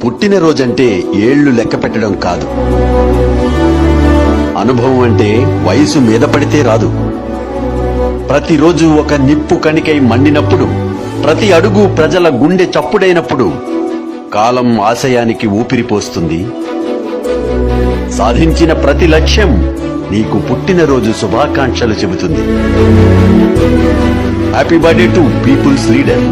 పుట్టినరోజంటే ఏళ్లు లెక్క పెట్టడం కాదు. అనుభవం అంటే వయసు మీద పడితే రాదు. ప్రతిరోజు ఒక నిప్పు కణికై మండినప్పుడు, ప్రతి అడుగు ప్రజల గుండె చప్పుడైనప్పుడు కాలం ఆశయానికి ఊపిరిపోస్తుంది. సాధించిన ప్రతి లక్ష్యం నీకు పుట్టినరోజు శుభాకాంక్షలు చెబుతుంది. Happy birthday to people's leader.